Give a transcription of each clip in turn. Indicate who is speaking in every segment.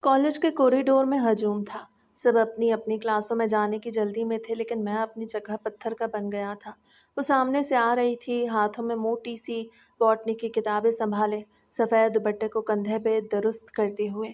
Speaker 1: College के corridor में हजूम था। सब अपनी अपनी क्लासों में जाने की जल्दी में थे, लेकिन मैं अपनी जगह पत्थर का बन गया था। वो सामने से आ रही थी, हाथों में मोटी सी बॉटनी की किताबें संभाले, सफ़ेद दुपट्टे को कंधे पे दुरुस्त करते हुए।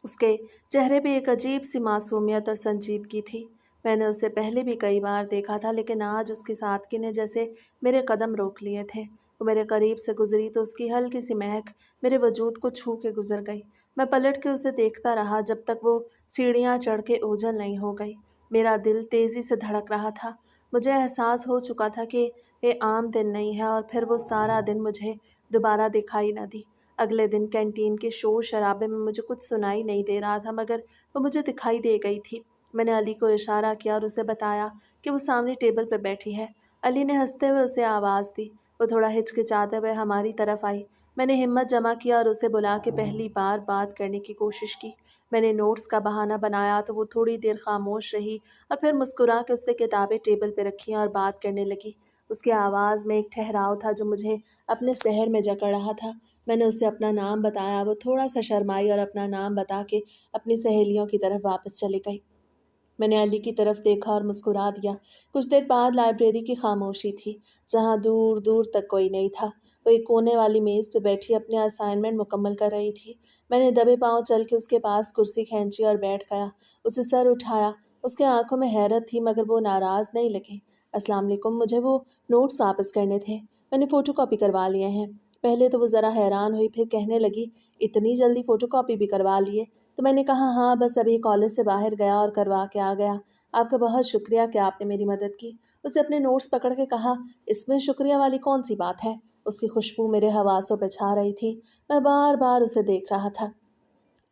Speaker 1: उसके चेहरे पे एक अजीब सी मासूमियत और संजीदगी थी। मैंने उसे पहले भी कई बार देखा था, लेकिन आज उसकी सादगी ने जैसे मेरे कदम रोक लिए थे। वो मेरे करीब से गुजरी तो उसकी हल्की सी महक मेरे वजूद को छू के गुजर गई। मैं पलट के उसे देखता रहा जब तक वो सीढ़ियाँ चढ़ के ओझल नहीं हो गई। मेरा दिल तेज़ी से धड़क रहा था। मुझे एहसास हो चुका था कि ये आम दिन नहीं है, और फिर वो सारा दिन मुझे दोबारा दिखाई न दी। अगले दिन कैंटीन के शोर शराबे में मुझे कुछ सुनाई नहीं दे रहा था, मगर वो मुझे दिखाई दे गई थी। मैंने अली को इशारा किया और उसे बताया कि वो सामने टेबल पर बैठी है। अली ने हंसते हुए उसे आवाज़ दी। वो थोड़ा हिचकिचाते हुए हमारी तरफ आई। मैंने हिम्मत जमा किया और उसे बुला के पहली बार बात करने की कोशिश की। मैंने नोट्स का बहाना बनाया तो वो थोड़ी देर खामोश रही, और फिर मुस्कुरा के उसने किताबें टेबल पर रखी और बात करने लगी। उसकी आवाज़ में एक ठहराव था जो मुझे अपने शहर में जकड़ रहा था। मैंने उसे अपना नाम बताया। वो थोड़ा सा शर्माई और अपना नाम बता के अपनी सहेलियों की तरफ वापस चली गई। मैंने अली की तरफ देखा और मुस्कुरा दिया। कुछ देर बाद लाइब्रेरी की खामोशी थी, जहाँ दूर दूर तक कोई नहीं था। वो एक कोने वाली मेज़ पे बैठी अपने असाइनमेंट मुकम्मल कर रही थी। मैंने दबे पाँव चल के उसके पास कुर्सी खींची और बैठ गया। उसे सर उठाया। उसके आंखों में हैरत थी, मगर वो नाराज़ नहीं लगी। अस्सलाम वालेकुम, मुझे वो नोट्स वापस करने थे। मैंने फ़ोटो कॉपी करवा लिए हैं। पहले तो वो ज़रा हैरान हुई, फिर कहने लगी, इतनी जल्दी फ़ोटो कॉपी भी करवा लिए? तो मैंने कहा, हाँ, बस अभी कॉलेज से बाहर गया और करवा के आ गया। आपका बहुत शुक्रिया कि आपने मेरी मदद की। उसने अपने नोट्स पकड़ के कहा, इसमें शुक्रिया वाली कौन सी बात है? उसकी खुशबू मेरे हवासों पे छा रही थी। मैं बार बार उसे देख रहा था,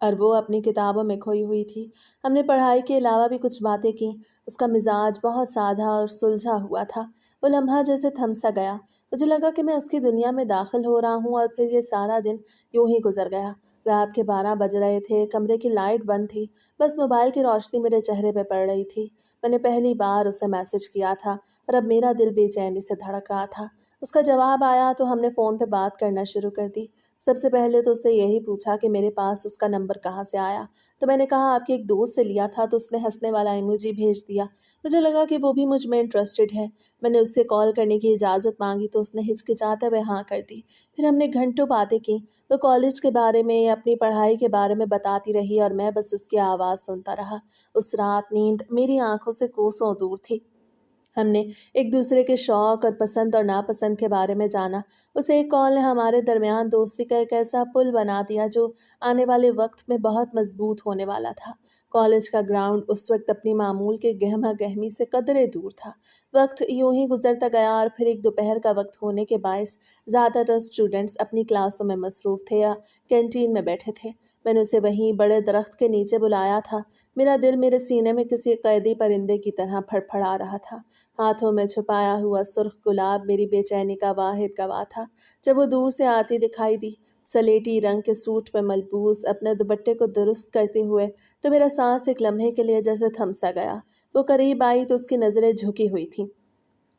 Speaker 1: और वो अपनी किताबों में खोई हुई थी। हमने पढ़ाई के अलावा भी कुछ बातें की। उसका मिजाज बहुत सादा और सुलझा हुआ था। वो लम्हा जैसे थम सा गया। मुझे लगा कि मैं उसकी दुनिया में दाखिल हो रहा हूँ, और फिर ये सारा दिन यूं ही गुजर गया। रात के 12 बज रहे थे। कमरे की लाइट बंद थी। बस मोबाइल की रोशनी मेरे चेहरे पे पड़ रही थी। मैंने पहली बार उसे मैसेज किया था, और अब मेरा दिल बेचैनी से धड़क रहा था। उसका जवाब आया तो हमने फ़ोन पे बात करना शुरू कर दी। सबसे पहले तो उससे यही पूछा कि मेरे पास उसका नंबर कहाँ से आया। तो मैंने कहा, आपके एक दोस्त से लिया था। तो उसने हंसने वाला इमोजी भेज दिया। मुझे लगा कि वो भी मुझ में इंटरेस्टेड है। मैंने उससे कॉल करने की इजाज़त मांगी तो उसने हिचकिचाते हुए हाँ कर दी। फिर हमने घंटों बातें की। वो कॉलेज के बारे में, अपनी पढ़ाई के बारे में बताती रही, और मैं बस उसकी आवाज़ सुनता रहा। उस रात नींद मेरी आंखों से कोसों दूर थी। हमने एक दूसरे के शौक और पसंद और नापसंद के बारे में जाना। उस एक कॉल ने हमारे दरमियान दोस्ती का एक ऐसा पुल बना दिया जो आने वाले वक्त में बहुत मजबूत होने वाला था। कॉलेज का ग्राउंड उस वक्त अपनी मामूल के गहमा गहमी से कदरे दूर था। वक्त यूं ही गुजरता गया, और फिर एक दोपहर का वक्त होने के बायस ज़्यादातर स्टूडेंट्स अपनी क्लासों में मसरूफ़ थे या कैंटीन में बैठे थे। मैंने उसे वहीं बड़े दरख्त के नीचे बुलाया था। मेरा दिल मेरे सीने में किसी कैदी परिंदे की तरह फड़फड़ा रहा था। हाथों में छुपाया हुआ सुर्ख गुलाब मेरी बेचैनी का वाहिद गवाह था। जब वो दूर से आती दिखाई दी, सलेटी रंग के सूट में मलबूस, अपने दुपट्टे को दुरुस्त करते हुए, तो मेरा सांस एक लम्हे के लिए जैसे थम सा गया। वो करीब आई तो उसकी नज़रें झुकी हुई थीं।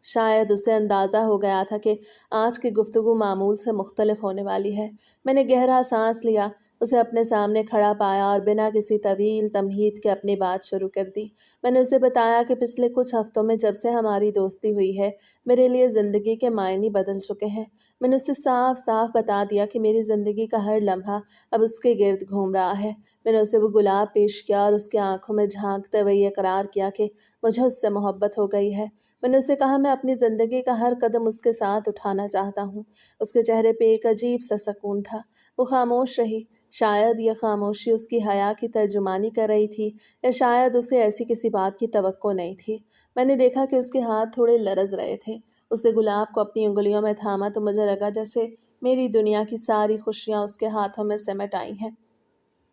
Speaker 1: शायद उसे अंदाज़ा हो गया था कि आज की गुफ्तगू मामूल से मुख्तलिफ होने वाली है। मैंने गहरा सांस लिया, उसे अपने सामने खड़ा पाया और बिना किसी तवील तमहीद के अपनी बात शुरू कर दी। मैंने उसे बताया कि पिछले कुछ हफ्तों में जब से हमारी दोस्ती हुई है, मेरे लिए ज़िंदगी के मायने बदल चुके हैं। मैंने उसे साफ साफ बता दिया कि मेरी ज़िंदगी का हर लम्हा अब उसके गिर्द घूम रहा है। मैंने उसे वो गुलाब पेश किया और उसकी आंखों में झांकते हुए ये करार किया कि मुझे उससे मोहब्बत हो गई है। मैंने उससे कहा, मैं अपनी ज़िंदगी का हर कदम उसके साथ उठाना चाहता हूँ। उसके चेहरे पे एक अजीब सा सकून था। वो खामोश रही। शायद यह खामोशी उसकी हया की तर्जुमानी कर रही थी, या शायद उसे ऐसी किसी बात की तवक्को नहीं थी। मैंने देखा कि उसके हाथ थोड़े लरज रहे थे। उसने गुलाब को अपनी उंगलियों में थामा तो मुझे लगा जैसे मेरी दुनिया की सारी खुशियाँ उसके हाथों में सिमट आई हैं।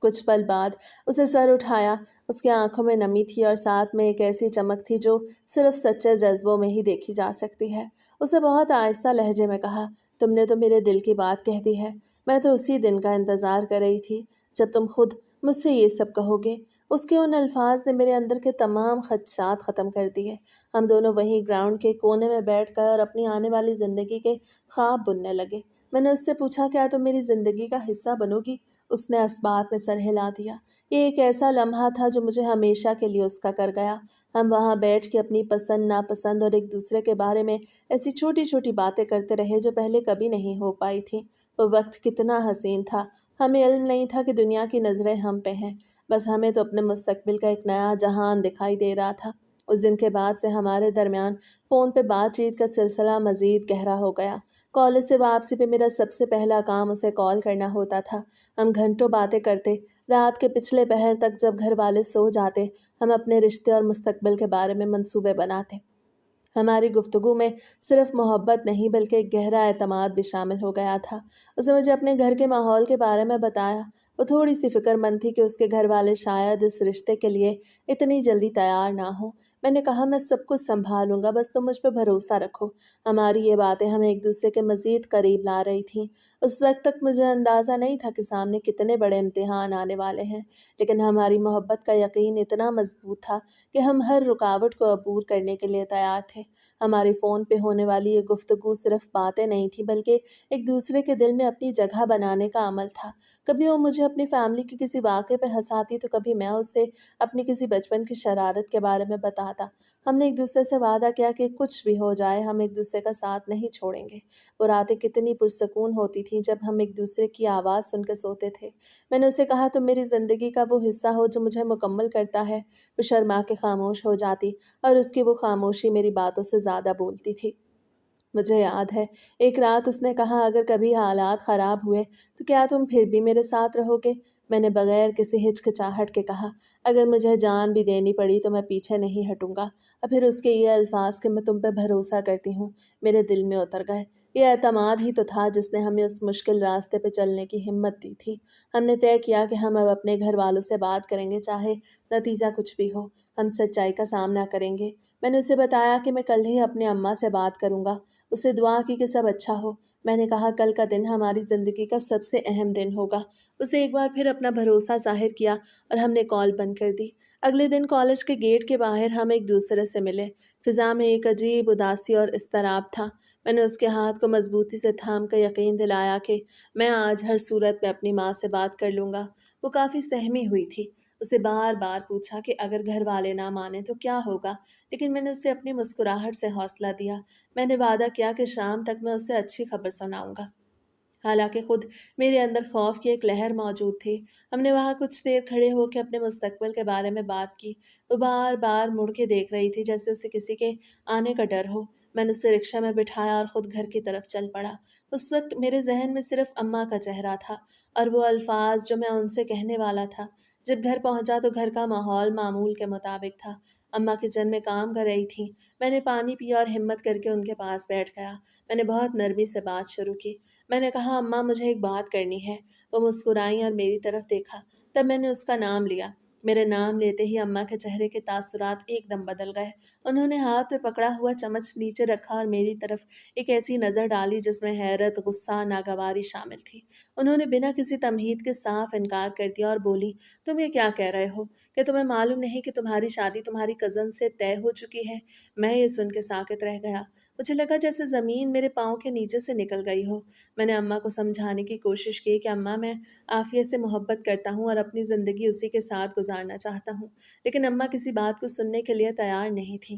Speaker 1: कुछ पल बाद उसने सर उठाया। उसकी आंखों में नमी थी, और साथ में एक ऐसी चमक थी जो सिर्फ सच्चे जज्बों में ही देखी जा सकती है। उसे बहुत आहिस्ता लहजे में कहा, तुमने तो मेरे दिल की बात कह दी है। मैं तो उसी दिन का इंतज़ार कर रही थी जब तुम खुद मुझसे ये सब कहोगे। उसके उन अल्फाज ने मेरे अंदर के तमाम खदशात ख़त्म कर दिए। हम दोनों वहीं ग्राउंड के कोने में बैठकर और अपनी आने वाली ज़िंदगी के ख्वाब बुनने लगे। मैंने उससे पूछा, क्या तुम मेरी ज़िंदगी का हिस्सा बनोगी? اس نے اسباب میں سر ہلا دیا۔ یہ ایک ایسا لمحہ تھا جو مجھے ہمیشہ کے لیے اس کا کر گیا۔ ہم وہاں بیٹھ کے اپنی پسند ناپسند اور ایک دوسرے کے بارے میں ایسی چھوٹی چھوٹی باتیں کرتے رہے جو پہلے کبھی نہیں ہو پائی تھیں۔ وہ وقت کتنا حسین تھا۔ ہمیں علم نہیں تھا کہ دنیا کی نظریں ہم پہ ہیں، بس ہمیں تو اپنے مستقبل کا ایک نیا جہان دکھائی دے رہا تھا۔ اس دن کے بعد سے ہمارے درمیان فون پہ بات چیت کا سلسلہ مزید گہرا ہو گیا۔ کالج سے واپسی پہ میرا سب سے پہلا کام اسے کال کرنا ہوتا تھا۔ ہم گھنٹوں باتیں کرتے، رات کے پچھلے پہر تک۔ جب گھر والے سو جاتے، ہم اپنے رشتے اور مستقبل کے بارے میں منصوبے بناتے۔ ہماری گفتگو میں صرف محبت نہیں بلکہ ایک گہرا اعتماد بھی شامل ہو گیا تھا۔ اس نے مجھے اپنے گھر کے ماحول کے بارے میں بتایا۔ وہ تھوڑی سی فکر مند تھی کہ اس کے گھر والے شاید اس رشتے کے لیے اتنی جلدی تیار نہ ہوں۔ میں نے کہا میں سب کچھ سنبھالوں گا، بس تم مجھ پہ بھروسہ رکھو۔ ہماری یہ باتیں ہمیں ایک دوسرے کے مزید قریب لا رہی تھیں۔ اس وقت تک مجھے اندازہ نہیں تھا کہ سامنے کتنے بڑے امتحان آنے والے ہیں، لیکن ہماری محبت کا یقین اتنا مضبوط تھا کہ ہم ہر رکاوٹ کو عبور کرنے کے لیے تیار تھے۔ ہماری فون پہ ہونے والی یہ گفتگو صرف باتیں نہیں تھی بلکہ ایک دوسرے کے دل میں اپنی جگہ بنانے کا عمل تھا۔ کبھی وہ مجھے اپنی فیملی کے کسی واقعے پہ ہنساتی تو کبھی میں اسے اپنی کسی بچپن کی شرارت کے بارے میں بتاتا۔ ہم نے ایک دوسرے سے وعدہ کیا کہ کچھ بھی ہو جائے ہم ایک دوسرے کا ساتھ نہیں چھوڑیں گے۔ وہ راتیں کتنی پرسکون ہوتی تھیں جب ہم ایک دوسرے کی آواز سن کے سوتے تھے۔ میں نے اسے کہا تم میری زندگی کا وہ حصہ ہو جو مجھے مکمل کرتا ہے۔ وہ شرما کے خاموش ہو جاتی اور اس کی وہ خاموشی میری باتوں سے زیادہ بولتی تھی۔ مجھے یاد ہے ایک رات اس نے کہا اگر کبھی حالات خراب ہوئے تو کیا تم پھر بھی میرے ساتھ رہو گے؟ میں نے بغیر کسی ہچکچاہٹ کے کہا اگر مجھے جان بھی دینی پڑی تو میں پیچھے نہیں ہٹوں گا۔ اور پھر اس کے یہ الفاظ کہ میں تم پہ بھروسہ کرتی ہوں میرے دل میں اتر گئے۔ یہ اعتماد ہی تو تھا جس نے ہمیں اس مشکل راستے پہ چلنے کی ہمت دی تھی۔ ہم نے طے کیا کہ ہم اب اپنے گھر والوں سے بات کریں گے چاہے نتیجہ کچھ بھی ہو، ہم سچائی کا سامنا کریں گے۔ میں نے اسے بتایا کہ میں کل ہی اپنے اماں سے بات کروں گا۔ اسے دعا کی کہ سب اچھا ہو۔ میں نے کہا کل کا دن ہماری زندگی کا سب سے اہم دن ہوگا۔ اسے ایک بار پھر اپنا بھروسہ ظاہر کیا اور ہم نے کال بند کر دی۔ اگلے دن کالج کے گیٹ کے باہر ہم ایک دوسرے سے ملے۔ فضا میں ایک عجیب اداسی اور اضطراب تھا۔ میں نے اس کے ہاتھ کو مضبوطی سے تھام کر یقین دلایا کہ میں آج ہر صورت میں اپنی ماں سے بات کر لوں گا۔ وہ کافی سہمی ہوئی تھی۔ اسے بار بار پوچھا کہ اگر گھر والے نہ مانیں تو کیا ہوگا، لیکن میں نے اسے اپنی مسکراہٹ سے حوصلہ دیا۔ میں نے وعدہ کیا کہ شام تک میں اسے اچھی خبر سناؤں گا۔ حالانکہ خود میرے اندر خوف کی ایک لہر موجود تھی۔ ہم نے وہاں کچھ دیر کھڑے ہو کے اپنے مستقبل کے بارے میں بات کی۔ وہ بار بار مڑ کے دیکھ رہی تھی جیسے اسے کسی کے آنے کا ڈر ہو۔ میں نے اسے رکشہ میں بٹھایا اور خود گھر کی طرف چل پڑا۔ اس وقت میرے ذہن میں صرف اماں کا چہرہ تھا اور وہ الفاظ جو میں ان سے کہنے والا تھا۔ جب گھر پہنچا تو گھر کا ماحول معمول کے مطابق تھا۔ اماں کچن میں کام کر رہی تھیں۔ میں نے پانی پیا اور ہمت کر کے ان کے پاس بیٹھ گیا۔ میں نے بہت نرمی سے بات شروع کی۔ میں نے کہا اماں مجھے ایک بات کرنی ہے۔ وہ مسکرائیں اور میری طرف دیکھا۔ تب میں نے اس کا نام لیا۔ میرے نام لیتے ہی اماں کے چہرے کے تاثرات ایک دم بدل گئے۔ انہوں نے ہاتھ میں پکڑا ہوا چمچ نیچے رکھا اور میری طرف ایک ایسی نظر ڈالی جس میں حیرت، غصہ، ناگواری شامل تھی۔ انہوں نے بنا کسی تمہید کے صاف انکار کر دیا اور بولی تم یہ کیا کہہ رہے ہو؟ کہ تمہیں معلوم نہیں کہ تمہاری شادی تمہاری کزن سے طے ہو چکی ہے؟ میں یہ سن کے ساکت رہ گیا۔ مجھے لگا جیسے زمین میرے پاؤں کے نیچے سے نکل گئی ہو۔ میں نے اماں کو سمجھانے کی کوشش کی کہ اماں میں عافیت سے محبت کرتا ہوں اور اپنی زندگی اسی کے ساتھ گزارنا چاہتا ہوں، لیکن اماں کسی بات کو سننے کے لیے تیار نہیں تھی۔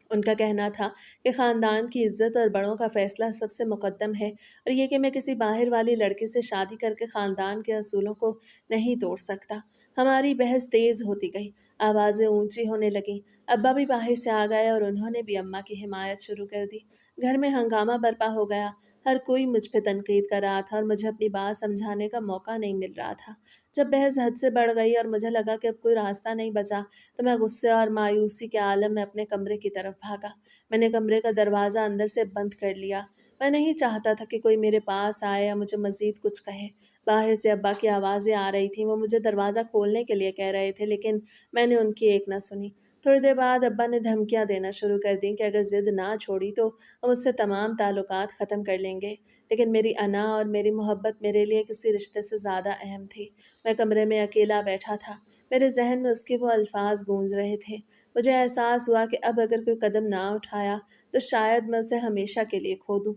Speaker 1: ان کا کہنا تھا کہ خاندان کی عزت اور بڑوں کا فیصلہ سب سے مقدم ہے اور یہ کہ میں کسی باہر والی لڑکی سے شادی کر کے خاندان کے اصولوں کو نہیں توڑ سکتا۔ ہماری بحث تیز ہوتی گئی، آوازیں اونچی ہونے لگیں۔ ابا بھی باہر سے آ گئے اور انہوں نے بھی اماں کی حمایت شروع کر دی۔ گھر میں ہنگامہ برپا ہو گیا۔ ہر کوئی مجھ پہ تنقید کر رہا تھا اور مجھے اپنی بات سمجھانے کا موقع نہیں مل رہا تھا۔ جب بحث حد سے بڑھ گئی اور مجھے لگا کہ اب کوئی راستہ نہیں بچا تو میں غصے اور مایوسی کے عالم میں اپنے کمرے کی طرف بھاگا۔ میں نے کمرے کا دروازہ اندر سے بند کر لیا۔ میں نہیں چاہتا تھا کہ کوئی میرے پاس آئے یا مجھے مزید کچھ کہے۔ باہر سے ابا کی آوازیں آ رہی تھیں۔ وہ مجھے دروازہ کھولنے کے لیے کہہ رہے تھے لیکن میں نے ان کی ایک نہ سنی۔ تھوڑی دیر بعد ابا نے دھمکیاں دینا شروع کر دیں کہ اگر ضد نہ چھوڑی تو وہ مجھ سے تمام تعلقات ختم کر لیں گے، لیکن میری انا اور میری محبت میرے لیے کسی رشتے سے زیادہ اہم تھی۔ میں کمرے میں اکیلا بیٹھا تھا۔ میرے ذہن میں اس کے وہ الفاظ گونج رہے تھے۔ مجھے احساس ہوا کہ اب اگر کوئی قدم نہ اٹھایا تو شاید میں اسے ہمیشہ کے لیے کھو دوں۔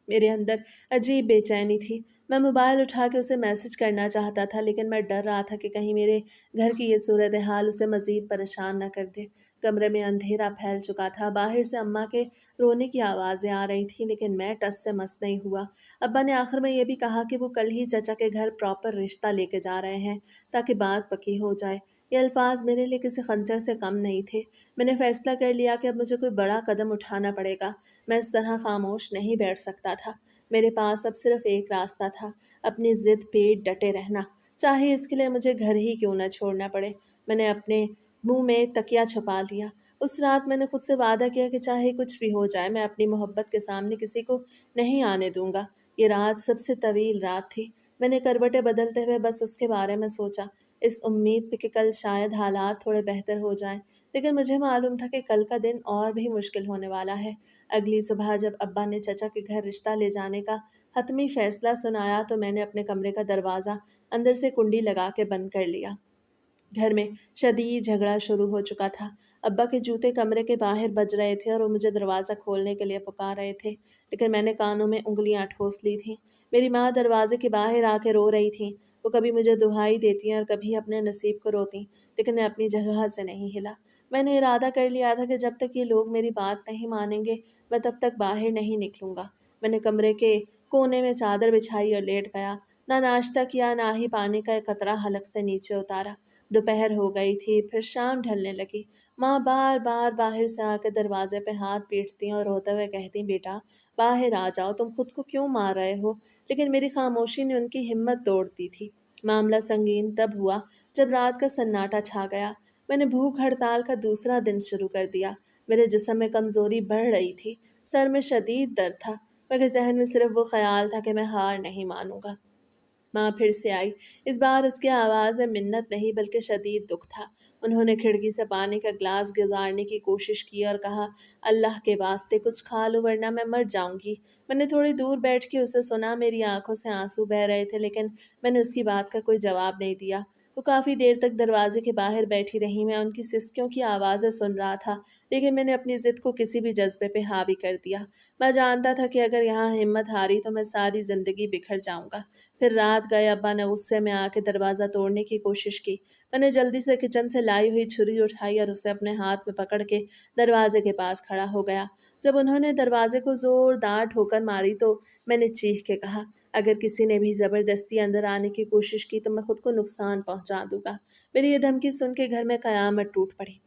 Speaker 1: میرے اندر عجیب بے چینی تھی۔ मैं मोबाइल उठा के उसे मैसेज करना चाहता था, लेकिन मैं डर रहा था कि कहीं मेरे घर की ये सूरत हाल उसे मज़ीद परेशान न कर दे। कमरे में अंधेरा फैल चुका था। बाहर से अम्मा के रोने की आवाज़ें आ रही थीं, लेकिन मैं टस से मस नहीं हुआ। अब्बा ने आखिर में ये भी कहा कि वो कल ही चचा के घर प्रॉपर रिश्ता लेके जा रहे हैं, ताकि बात पक्की हो जाए। ये अल्फाज मेरे लिए किसी खंजर से कम नहीं थे। मैंने फैसला कर लिया कि अब मुझे कोई बड़ा कदम उठाना पड़ेगा। मैं इस तरह खामोश नहीं बैठ सकता था। मेरे पास अब सिर्फ एक रास्ता था, अपनी ज़िद पे डटे रहना, चाहे इसके लिए मुझे घर ही क्यों न छोड़ना पड़े। मैंने अपने मुंह में तकिया छुपा लिया। उस रात मैंने खुद से वादा किया कि चाहे कुछ भी हो जाए, मैं अपनी मोहब्बत के सामने किसी को नहीं आने दूंगा। ये रात सबसे तवील रात थी। मैंने करवटें बदलते हुए बस उसके बारे में सोचा, इस उम्मीद पे कि कल शायद हालात थोड़े बेहतर हो जाएं। लेकिन मुझे मालूम था कि कल का दिन और भी मुश्किल होने वाला है। अगली सुबह जब अब्बा ने चचा के घर रिश्ता ले जाने का हतमी फैसला सुनाया, तो मैंने अपने कमरे का दरवाज़ा अंदर से कुंडी लगा के बंद कर लिया। घर में शदीद झगड़ा शुरू हो चुका था। अब्बा के जूते कमरे के बाहर बज रहे थे और वो मुझे दरवाज़ा खोलने के लिए पुकार रहे थे, लेकिन मैंने कानों में उँगलियां ठोस ली थीं। मेरी माँ दरवाजे के बाहर आके रो रही थी। वो कभी मुझे दुहाई देती और कभी अपने नसीब को रोती, लेकिन मैं अपनी जगह से नहीं हिला। मैंने इरादा कर लिया था कि जब तक ये लोग मेरी बात नहीं मानेंगे, मैं तब तक बाहर नहीं निकलूंगा। मैंने कमरे के कोने में चादर बिछाई और लेट गया। ना नाश्ता किया, ना ही पानी का एक कतरा हलक से नीचे उतारा। दोपहर हो गई थी, फिर शाम ढलने लगी। माँ बार बार बाहर से आकर दरवाजे पे हाथ पीटती और रोते हुए कहती, बेटा बाहर आ जाओ, तुम खुद को क्यों मार रहे हो। लेकिन मेरी खामोशी ने उनकी हिम्मत तोड़ दी थी। मामला संगीन तब हुआ जब रात का सन्नाटा छा गया। मैंने भूख हड़ताल का दूसरा दिन शुरू कर दिया। मेरे जिस्म में कमजोरी बढ़ रही थी, सर में शदीद दर्द था, मगर जहन में सिर्फ वो ख्याल था कि मैं हार नहीं मानूंगा। माँ फिर से आई। इस बार उसकी आवाज़ में मिन्नत नहीं बल्कि शदीद दुख था। उन्होंने खिड़की से पानी का ग्लास गुजारने की कोशिश की और कहा, अल्लाह के वास्ते कुछ खा लो वरना मैं मर जाऊंगी। मैंने थोड़ी दूर बैठ के उसे सुना। मेरी आंखों से आंसू बह रहे थे, लेकिन मैंने उसकी बात का कोई जवाब नहीं दिया। वो काफ़ी देर तक दरवाजे के बाहर बैठी रही। मैं उनकी सिसकियों की आवाज़ें सुन रहा था, लेकिन मैंने अपनी ज़िद को किसी भी जज्बे पे हावी कर दिया। मैं जानता था कि अगर यहाँ हिम्मत हारी तो मैं सारी ज़िंदगी बिखर जाऊंगा। फिर रात गए। अब्बा ने गुस्से में आके दरवाज़ा तोड़ने की कोशिश की। मैंने जल्दी से किचन से लाई हुई छुरी उठाई और उसे अपने हाथ में पकड़ के दरवाजे के पास खड़ा हो गया। जब उन्होंने दरवाजे को जोरदार ठोकर मारी, तो मैंने चीख के कहा, अगर किसी ने भी ज़बरदस्ती अंदर आने की कोशिश की तो मैं खुद को नुकसान पहुंचा दूंगा। मेरी ये धमकी सुन के घर में कयामत टूट पड़ी।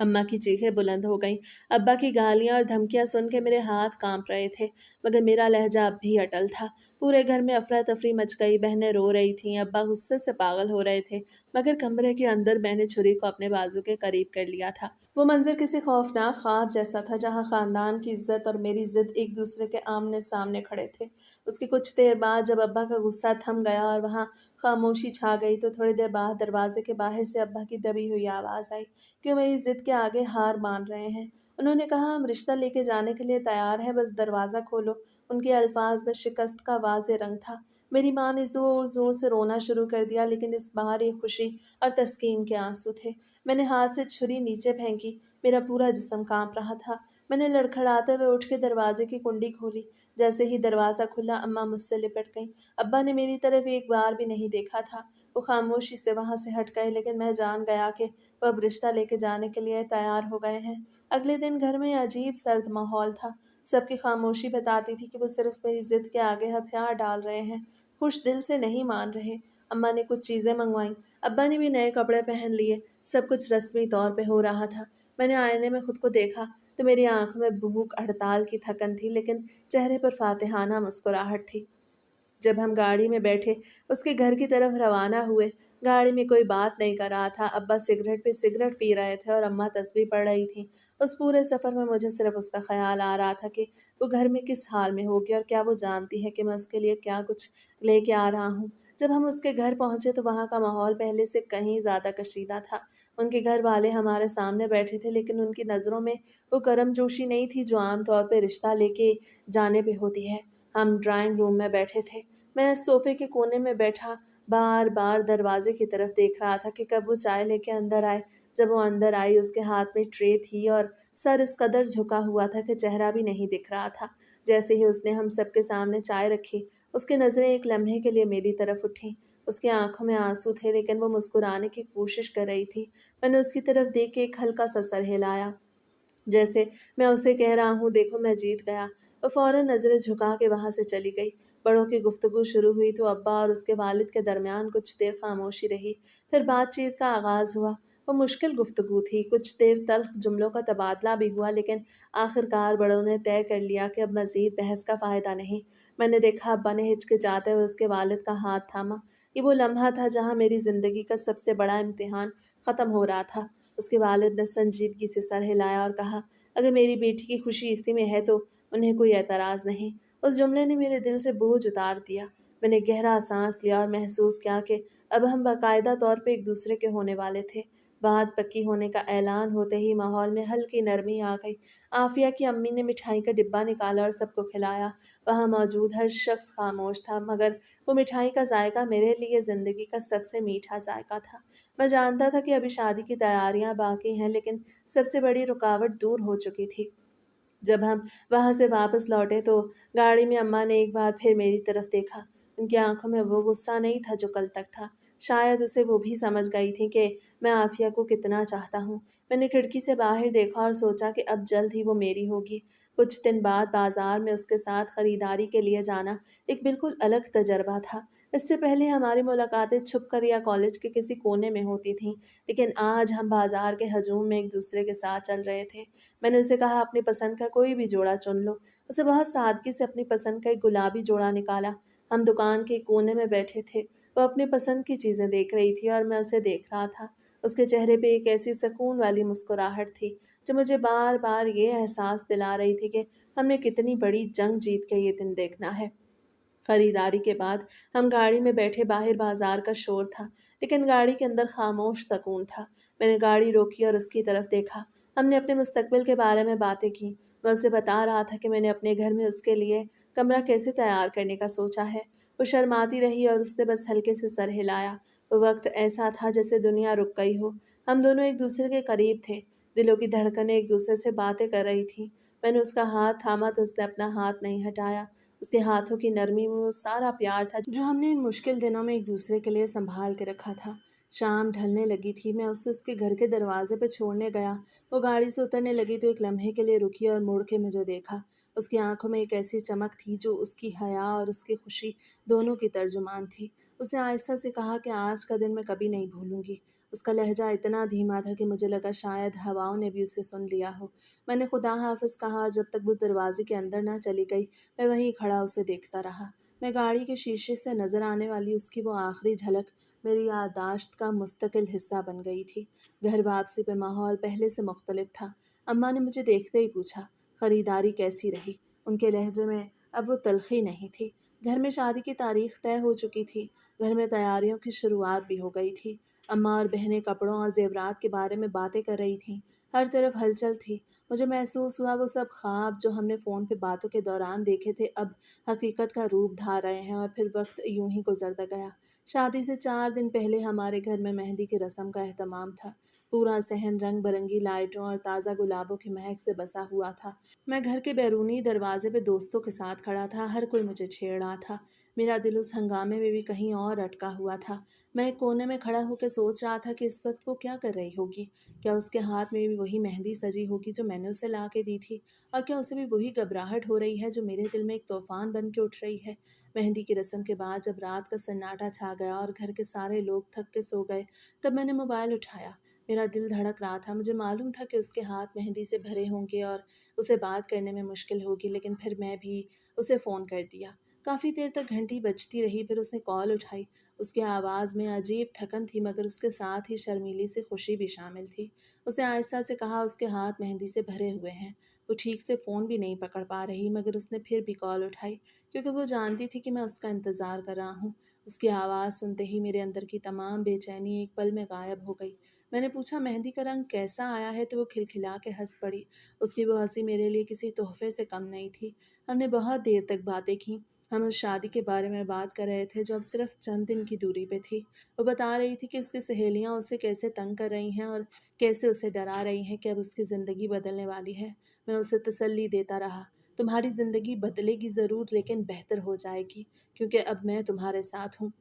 Speaker 1: अम्मा की चीखें बुलंद हो गईं। अब्बा की गालियां और धमकियां सुन के मेरे हाथ कांप रहे थे, मगर मेरा लहजा अब भी अटल था। पूरे घर में अफरा तफरी मच गई। बहनें रो रही थीं, अब्बा गुस्से से पागल हो रहे थे, मगर कमरे के अंदर मैंने छुरी को अपने बाजू के करीब कर लिया था। वो मंजर किसी खौफनाक ख्वाब जैसा था, जहाँ खानदान की इज्जत और मेरी जिद एक दूसरे के आमने सामने खड़े थे। उसकी कुछ देर बाद जब अब्बा का गुस्सा थम गया और वहाँ खामोशी छा गई, तो थोड़ी देर बाद दरवाजे के बाहर से अब्बा की दबी हुई आवाज़ आई कि मेरी जिद के आगे हार मान रहे हैं। उन्होंने कहा, हम रिश्ता लेके जाने के लिए तैयार हैं, बस दरवाज़ा खोलो। उनके अल्फाज में शिकस्त का वाज़ेह रंग था। मेरी माँ ने ज़ोर ज़ोर से रोना शुरू कर दिया, लेकिन इस बार ये खुशी और तस्कीन के आंसू थे। मैंने हाथ से छुरी नीचे फेंकी। मेरा पूरा जिस्म कांप रहा था। मैंने लड़खड़ाते हुए उठ के दरवाजे की कुंडी खोली। जैसे ही दरवाज़ा खुला, अम्मा मुझसे लिपट गईं। अब्बा ने मेरी तरफ एक बार भी नहीं देखा था। वो खामोशी से वहाँ से हट गए, लेकिन मैं जान गया कि वो अब रिश्ता लेके जाने के लिए तैयार हो गए हैं। अगले दिन घर में अजीब सर्द माहौल था। सबकी खामोशी बताती थी कि वो सिर्फ मेरी जिद के आगे हथियार डाल रहे हैं, खुश दिल से नहीं मान रहे। अम्मा ने कुछ चीज़ें मंगवाईं। अब्बा ने भी नए कपड़े पहन लिए। सब कुछ रस्मी तौर पे हो रहा था। मैंने आईने में खुद को देखा तो मेरी आंखों में भूख हड़ताल की थकन थी, लेकिन चेहरे पर फातिहाना मुस्कुराहट थी। जब हम गाड़ी में बैठे उसके घर की तरफ रवाना हुए, गाड़ी में कोई बात नहीं कर रहा था। अब्बा सिगरेट पे सिगरेट पी रहे थे और अम्मा तस्बीह पढ़ रही थी। उस पूरे सफ़र में मुझे सिर्फ उसका ख्याल आ रहा था कि वो घर में किस हाल में होगी और क्या वो जानती है कि मैं उसके लिए क्या कुछ लेके आ रहा हूँ। जब हम उसके घर पहुंचे तो वहाँ का माहौल पहले से कहीं ज़्यादा कशीदा था। उनके घर वाले हमारे सामने बैठे थे, लेकिन उनकी नज़रों में वो करमजोशी नहीं थी जो आमतौर पर रिश्ता लेके जाने पे होती है। हम ड्राइंग रूम में बैठे थे। मैं सोफे के कोने में बैठा बार बार दरवाजे की तरफ देख रहा था कि कब वो चाय लेके अंदर आए। जब वो अंदर आई, उसके हाथ में ट्रे थी और सर इस कदर झुका हुआ था कि चेहरा भी नहीं दिख रहा था। जैसे ही उसने हम सबके सामने चाय रखी, उसकी नज़रें एक लम्हे के लिए मेरी तरफ उठीं। उसकी आंखों में आंसू थे, लेकिन वो मुस्कुराने की कोशिश कर रही थी। मैंने उसकी तरफ देख के एक हल्का सा सर हिलाया, जैसे मैं उसे कह रहा हूँ, देखो मैं जीत गया। वो फौरन नज़रें झुका के वहाँ से चली गई। बड़ों की गुफ्तगू शुरू हुई तो अब्बा और उसके वालिद के दरमियान कुछ देर खामोशी रही। फिर बातचीत का आगाज़ हुआ। वो मुश्किल गुफ्तगू थी, कुछ देर तल्ख जुमलों का तबादला भी हुआ, लेकिन आखिरकार बड़ों ने तय कर लिया कि अब मज़ीद बहस का फ़ायदा नहीं। मैंने देखा अब्बा ने हिचकिचाते हुए उसके वालिद का हाथ थामा। ये वो लम्हा था जहाँ मेरी ज़िंदगी का सबसे बड़ा इम्तिहान ख़त्म हो रहा था। उसके वालिद ने संजीदगी से सर हिलाया और कहा, अगर मेरी बेटी की खुशी इसी में है तो उन्हें कोई एतराज़ नहीं। उस जुमले ने मेरे दिल से बोझ उतार दिया। मैंने गहरा सांस लिया और महसूस किया कि अब हम बाकायदा तौर पे एक दूसरे के होने वाले थे। बात पक्की होने का ऐलान होते ही माहौल में हल्की नरमी आ गई। आफिया की अम्मी ने मिठाई का डिब्बा निकाला और सबको खिलाया। वहाँ मौजूद हर शख्स खामोश था, मगर वो मिठाई का जायका मेरे लिए ज़िंदगी का सबसे मीठा जायका था। मैं जानता था कि अभी शादी की तैयारियां बाकी हैं, लेकिन सबसे बड़ी रुकावट दूर हो चुकी थी। जब हम वहां से वापस लौटे तो गाड़ी में अम्मा ने एक बार फिर मेरी तरफ देखा। उनकी आंखों में वो गुस्सा नहीं था जो कल तक था। शायद उसे वो भी समझ गई थी कि मैं आफिया को कितना चाहता हूँ। मैंने खिड़की से बाहर देखा और सोचा कि अब जल्द ही वो मेरी होगी। कुछ दिन बाद बाजार में उसके साथ खरीदारी के लिए जाना एक बिल्कुल अलग तजर्बा था। इससे पहले हमारी मुलाकातें छुप कर या कॉलेज के किसी कोने में होती थीं, लेकिन आज हम बाजार के हजूम में एक दूसरे के साथ चल रहे थे। मैंने उसे कहा, अपनी पसंद का कोई भी जोड़ा चुन लो। उसे बहुत सादगी से अपनी पसंद का एक गुलाबी जोड़ा निकाला। हम दुकान के कोने में बैठे थे। वो अपनी पसंद की चीज़ें देख रही थी और मैं उसे देख रहा था। उसके चेहरे पे एक ऐसी सुकून वाली मुस्कुराहट थी जो मुझे बार बार ये एहसास दिला रही थी कि हमने कितनी बड़ी जंग जीत के ये दिन देखना है। खरीदारी के बाद हम गाड़ी में बैठे, बाहर बाजार का शोर था, लेकिन गाड़ी के अंदर खामोश सुकून था। मैंने गाड़ी रोकी और उसकी तरफ देखा। हमने अपने मुस्तकबिल के बारे में बातें की। मैं उसे बता रहा था कि मैंने अपने घर में उसके लिए कमरा कैसे तैयार करने का सोचा है। वो शर्माती रही और उसने बस हल्के से सर हिलाया। वो वक्त ऐसा था जैसे दुनिया रुक गई हो। हम दोनों एक दूसरे के करीब थे। दिलों की धड़कनें एक दूसरे से बातें कर रही थी। मैंने उसका हाथ थामा तो उसने अपना हाथ नहीं हटाया। उसके हाथों की नरमी में वो सारा प्यार था जो हमने इन मुश्किल दिनों में एक दूसरे के लिए संभाल के रखा था। शाम ढलने लगी थी। मैं उसे उसके घर के दरवाजे पे छोड़ने गया। वो गाड़ी से उतरने लगी तो एक लम्हे के लिए रुकी और मुड़ के मुझे देखा। उसकी आंखों में एक ऐसी चमक थी जो उसकी हया और उसकी खुशी दोनों की तर्जुमान थी। उसने आहिस्ता से कहा कि आज का दिन मैं कभी नहीं भूलूंगी। उसका लहजा इतना धीमा था कि मुझे लगा शायद हवाओं ने भी उसे सुन लिया हो। मैंने खुदा हाफिज कहा और जब तक वो दरवाजे के अंदर ना चली गई, मैं वहीं खड़ा उसे देखता रहा। मैं गाड़ी के शीशे से नजर आने वाली उसकी वो आखिरी झलक मेरी याददाश्त का मुस्तकिल हिस्सा बन गई थी। घर वापसी पे माहौल पहले से मुख्तलिफ था। अम्मा ने मुझे देखते ही पूछा, खरीदारी कैसी रही? उनके लहजे में अब वो तलखी नहीं थी। घर में शादी की तारीख तय हो चुकी थी। घर में तैयारियों की शुरुआत भी हो गई थी। अम्मा और बहनें कपड़ों और जेवरात के बारे में बातें कर रही थीं। हर तरफ हलचल थी। मुझे महसूस हुआ वो सब ख्वाब जो हमने फ़ोन पे बातों के दौरान देखे थे अब हकीकत का रूप धार रहे हैं और फिर वक्त यूं ही गुजरता गया। शादी से 4 दिन पहले हमारे घर में मेहंदी की रस्म का एहतमाम था। पूरा सहन रंग बिरंगी लाइटों और ताज़ा गुलाबों की महक से बसा हुआ था। मैं घर के बैरूनी दरवाजे पे दोस्तों के साथ खड़ा था। हर कोई मुझे छेड़ रहा था। मेरा दिल उस हंगामे में भी कहीं और अटका हुआ था। मैं एक कोने में खड़ा होकर सोच रहा था कि इस वक्त वो क्या कर रही होगी। क्या उसके हाथ में भी वही मेहंदी सजी होगी जो मैंने उसे ला के दी थी? और क्या उसे भी वही घबराहट हो रही है जो मेरे दिल में एक तूफान बन के उठ रही है? मेहंदी की रस्म के बाद जब रात का सन्नाटा छा गया और घर के सारे लोग थक के सो गए, तब मैंने मोबाइल उठाया। मेरा दिल धड़क रहा था। मुझे मालूम था कि उसके हाथ मेहंदी से भरे होंगे और उसे बात करने में मुश्किल होगी, लेकिन फिर मैं भी उसे फ़ोन कर दिया। काफ़ी देर तक घंटी बजती रही, फिर उसने कॉल उठाई। उसकी आवाज़ में अजीब थकन थी, मगर उसके साथ ही शर्मीली सी खुशी भी शामिल थी। उसने आहिस्ता से कहा, उसके हाथ मेहंदी से भरे हुए हैं। वो ठीक से फ़ोन भी नहीं पकड़ पा रही, मगर उसने फिर भी कॉल उठाई, क्योंकि वो जानती थी कि मैं उसका इंतज़ार कर रहा हूँ। उसकी आवाज़ सुनते ही मेरे अंदर की तमाम बेचैनी एक पल में गायब हो गई। मैंने पूछा, मेहंदी का रंग कैसा आया है? तो वो खिलखिला के हंस पड़ी। उसकी वो हंसी मेरे लिए किसी तोहफे से कम नहीं थी। हमने बहुत देर तक बातें की। हम उस शादी के बारे में बात कर रहे थे जो अब सिर्फ चंद दिन की दूरी पे थी। वो बता रही थी कि उसकी सहेलियां उसे कैसे तंग कर रही हैं और कैसे उसे डरा रही हैं कि अब उसकी ज़िंदगी बदलने वाली है। मैं उसे तसल्ली देता रहा। तुम्हारी ज़िंदगी बदलेगी ज़रूर लेकिन बेहतर हो जाएगी, क्योंकि अब मैं तुम्हारे साथ हूँ।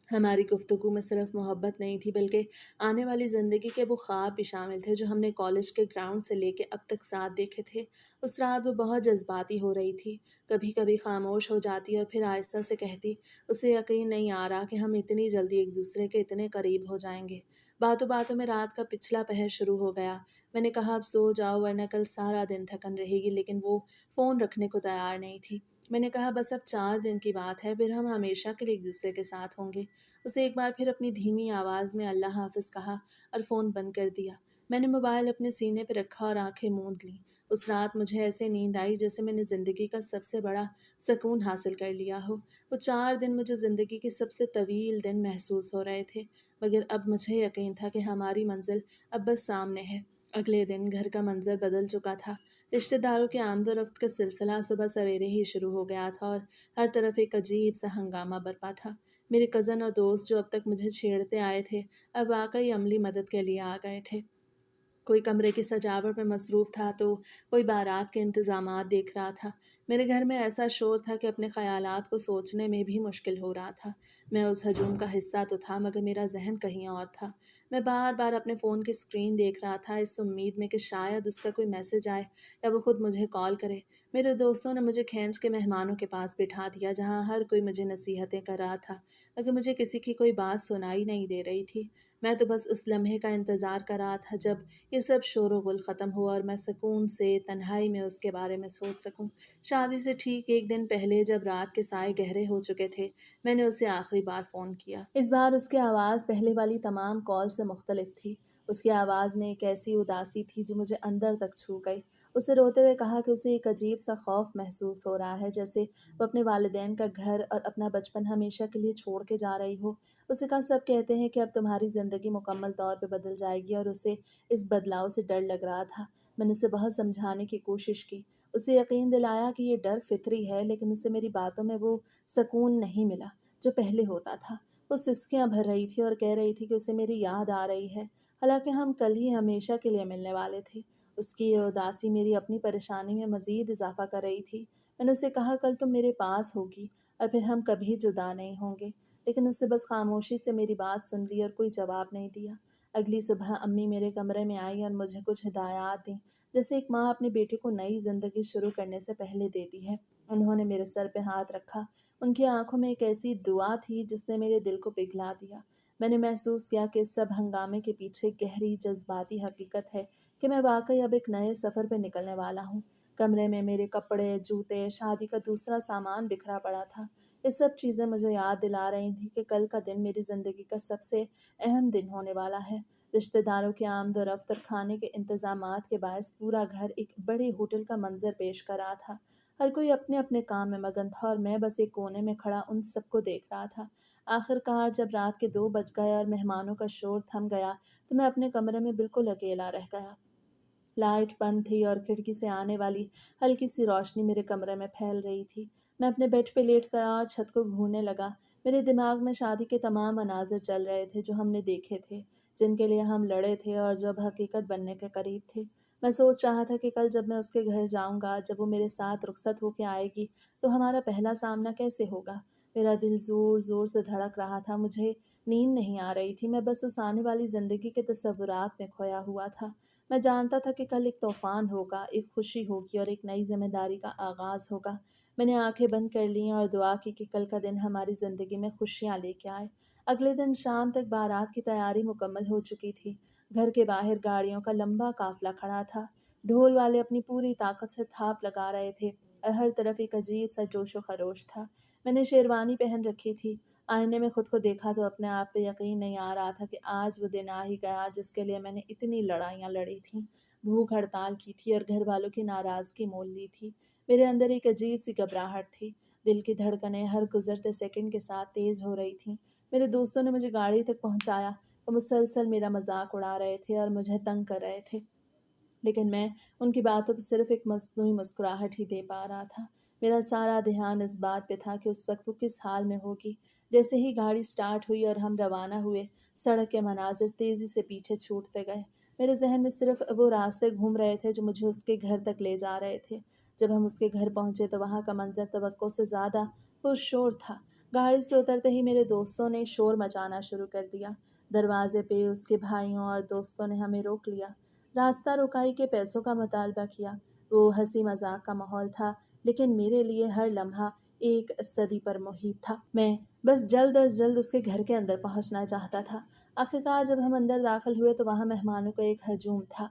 Speaker 1: हमारी गुफ्तगू में सिर्फ मोहब्बत नहीं थी, बल्कि आने वाली ज़िंदगी के वो ख्वाब भी शामिल थे जो हमने कॉलेज के ग्राउंड से लेके अब तक साथ देखे थे। उस रात वो बहुत जज्बाती हो रही थी। कभी कभी खामोश हो जाती और फिर आहिस्ता से कहती, उसे यकीन नहीं आ रहा कि हम इतनी जल्दी एक दूसरे के इतने करीब हो जाएंगे। बातों बातों में रात का पिछला पहर शुरू हो गया। मैंने कहा अब सो जाओ वरना कल सारा दिन थकन रहेगी, लेकिन वो फ़ोन रखने को तैयार नहीं थी। मैंने कहा बस अब 4 दिन की बात है, फिर हम हमेशा के लिए एक दूसरे के साथ होंगे। उसे एक बार फिर अपनी धीमी आवाज़ में अल्लाह हाफ़िज़ कहा और फ़ोन बंद कर दिया। मैंने मोबाइल अपने सीने पर रखा और आंखें मूंद लीं। उस रात मुझे ऐसे नींद आई जैसे मैंने ज़िंदगी का सबसे बड़ा सुकून हासिल कर लिया हो। वो 4 दिन मुझे ज़िंदगी के सबसे तवील दिन महसूस हो रहे थे, मगर अब मुझे यकीन था कि हमारी मंजिल अब बस सामने है। अगले दिन घर का मंजर बदल चुका था। रिश्तेदारों के आमदोरफ्त का सिलसिला सुबह सवेरे ही शुरू हो गया था और हर तरफ एक अजीब सा हंगामा बरपा था। मेरे कज़न और दोस्त जो अब तक मुझे छेड़ते आए थे, अब वाकई अमली मदद के लिए आ गए थे। कोई कमरे की सजावट में मसरूफ़ था तो कोई बारात के इंतज़ामात देख रहा था। मेरे घर में ऐसा शोर था कि अपने ख़यालात को सोचने में भी मुश्किल हो रहा था। मैं उस हजूम का हिस्सा तो था, मगर मेरा जहन कहीं और था। मैं बार बार अपने फ़ोन की स्क्रीन देख रहा था, इस उम्मीद में कि शायद उसका कोई मैसेज आए या वो खुद मुझे कॉल करे। मेरे दोस्तों ने मुझे खींच के मेहमानों के पास बिठा दिया, जहाँ हर कोई मुझे नसीहतें कर रहा था, मगर मुझे किसी की कोई बात सुनाई नहीं दे रही थी। मैं तो बस उस लम्हे का इंतज़ार कर रहा था जब ये सब शोर-गुल ख़त्म हुआ और मैं सुकून से तन्हाई में उसके बारे में सोच सकूं। शादी से ठीक एक दिन पहले जब रात के साए गहरे हो चुके थे, मैंने उसे आखिरी बार फ़ोन किया। इस बार उसकी आवाज़ पहले वाली तमाम कॉल से मुख्तलिफ थी। उसकी आवाज़ में एक ऐसी उदासी थी जो मुझे अंदर तक छू गई। उसे रोते हुए कहा कि उसे एक अजीब सा खौफ महसूस हो रहा है, जैसे वो अपने वालिदैन का घर और अपना बचपन हमेशा के लिए छोड़ के जा रही हो। उसे कहा सब कहते हैं कि अब तुम्हारी ज़िंदगी मुकम्मल तौर पे बदल जाएगी और उसे इस बदलाव से डर लग रहा था। मैंने उसे बहुत समझाने की कोशिश की, उसे यकीन दिलाया कि ये डर फितरी है, लेकिन उसे मेरी बातों में वो सुकून नहीं मिला जो पहले होता था। वो सिसकियाँ भर रही थी और कह रही थी कि उसे मेरी याद आ रही है, हालांकि हम कल ही हमेशा के लिए मिलने वाले थे। उसकी ये उदासी मेरी अपनी परेशानी में मज़ीद इजाफा कर रही थी। मैंने उसे कहा कल तुम मेरे पास होगी और फिर हम कभी जुदा नहीं होंगे, लेकिन उसने बस खामोशी से मेरी बात सुन ली और कोई जवाब नहीं दिया। अगली सुबह अम्मी मेरे कमरे में आई और मुझे कुछ हिदायत दी, जैसे एक माँ अपने बेटे को नई ज़िंदगी शुरू करने से पहले देती है। उन्होंने मेरे सर पे हाथ रखा। उनकी आंखों में एक ऐसी दुआ थी जिसने मेरे दिल को पिघला दिया। मैंने महसूस किया कि इस सब हंगामे के पीछे गहरी जज्बाती हकीकत है कि मैं वाकई अब एक नए सफ़र पे निकलने वाला हूँ। कमरे में मेरे कपड़े, जूते, शादी का दूसरा सामान बिखरा पड़ा था। ये सब चीज़ें मुझे याद दिला रही थी कि कल का दिन मेरी ज़िंदगी का सबसे अहम दिन होने वाला है। रिश्तेदारों की आमद-ओ-रफ्त और खाने के इंतज़ामात के बायस पूरा घर एक बड़े होटल का मंज़र पेश कर रहा था। हर कोई अपने-अपने काम में मगन था और मैं बस एक कोने में खड़ा उन सबको देख रहा था। आखिरकार जब रात के 2 बज गए और मेहमानों का शोर थम गया, तो मैं अपने कमरे में बिल्कुल अकेला रह गया। लाइट बंद थी और खिड़की से आने वाली हल्की सी रोशनी मेरे कमरे में फैल रही थी। मैं अपने बेड पे लेट गया और छत को घूरने लगा। मेरे दिमाग में शादी के तमाम मनाज़िर चल रहे थे जो हमने देखे थे, जिनके लिए हम लड़े थे और जो अब हकीकत बनने के करीब थे। मैं सोच रहा था कि कल जब मैं उसके घर जाऊँगा, जब वो मेरे साथ रुखसत होके आएगी, तो हमारा पहला सामना कैसे होगा। मेरा दिल ज़ोर-ज़ोर से धड़क रहा था, मुझे नींद नहीं आ रही थी, मैं बस उस आने वाली ज़िंदगी के तसव्वुरात में खोया हुआ था। मैं जानता था कि कल एक तूफ़ान होगा, एक खुशी होगी और एक नई ज़िम्मेदारी का आगाज़ होगा। मैंने आँखें बंद कर लीं और दुआ की कि कल का दिन हमारी ज़िंदगी में खुशियाँ लेके आए। अगले दिन शाम तक बारात की तैयारी मुकम्मल हो चुकी थी। घर के बाहर गाड़ियों का लंबा काफ़िला खड़ा था। ढोल वाले अपनी पूरी ताकत से थाप लगा रहे थे और हर तरफ एक अजीब-सा जोश-ओ-ख़रोश था। मैंने शेरवानी पहन रखी थी। आईने में खुद को देखा तो अपने आप पे यकीन नहीं आ रहा था कि आज वो दिन आ ही गया जिसके लिए मैंने इतनी लड़ाइयाँ लड़ी थीं, भूख हड़ताल की थी और घर वालों की नाराज़गी मोल ली थी। मेरे अंदर एक अजीब सी घबराहट थी। दिल की धड़कनें हर गुज़रते सेकंड के साथ तेज़ हो रही थीं। मेरे दोस्तों ने मुझे गाड़ी तक पहुँचाया। वो मुसलसल मेरा मज़ाक उड़ा रहे थे और मुझे तंग कर रहे थे। लेकिन मैं उनकी बातों पे सिर्फ़ एक मस्नूई मुस्कुराहट ही दे पा रहा था। मेरा सारा ध्यान इस बात पे था कि उस वक़्त वो किस हाल में होगी। जैसे ही गाड़ी स्टार्ट हुई और हम रवाना हुए, सड़क के मनाज़िर तेज़ी से पीछे छूटते गए। मेरे ज़हन में सिर्फ़ वो रास्ते घूम रहे थे जो मुझे उसके घर तक ले जा रहे थे। جب ہم اس کے گھر پہنچے تو وہاں کا منظر توقع سے زیادہ پرشور تھا۔ گاڑی سے اترتے ہی میرے دوستوں نے شور مچانا شروع کر دیا۔ دروازے پہ اس کے بھائیوں اور دوستوں نے ہمیں روک لیا، راستہ رکائی کے پیسوں کا مطالبہ کیا۔ وہ ہنسی مذاق کا ماحول تھا، لیکن میرے لیے ہر لمحہ ایک صدی پر محیط تھا۔ میں بس جلد از جلد اس کے گھر کے اندر پہنچنا چاہتا تھا۔ آخرکار جب ہم اندر داخل ہوئے تو وہاں مہمانوں کا ایک ہجوم تھا۔